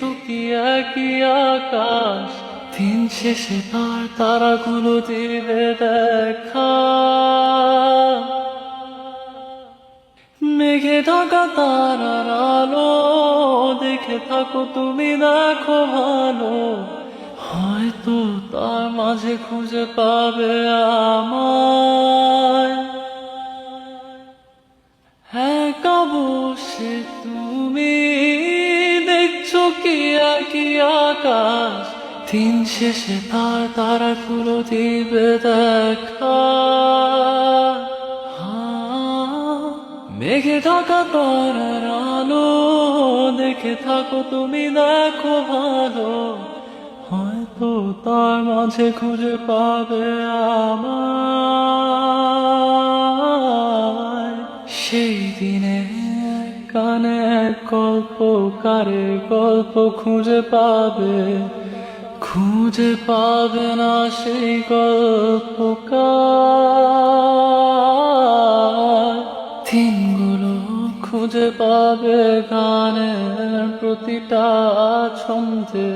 দেখছো কি একই আকাশ, দিন শেষে তার তারাগুলো দিবে দেখা। মেঘে ঢাকা তারার আলো দেখে থাকো তুমি, দেখো ভালো, হয়তো তার মাঝে খুঁজে পাবে আমায়। একা বসে তুমি দেখছো কি একই আকাশ, দিন শেষে তার তারাগুলো দিবে দেখা। মেঘে ঢাকা তারার আলো দেখে থাকো তুমি, দেখো ভালো, হয়তো তার মাঝে খুঁজে পাবে আমায়। সেই দিনে কানে গল্পকারের গল্প খুঁজে পাবে, খুঁজে পাবে না সেই গল্পকার। দিনগুলো খুঁজে পাবে গানের প্রতিটা ছন্দে,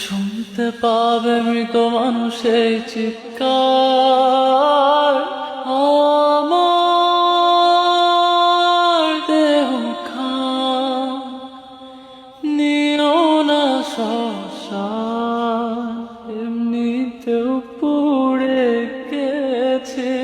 শুনতে পাবে মৃত মানুষের চিৎকার। আমার দেহ খাম নিও না শ্মশান, এমনিতেও পুড়ে গেছে।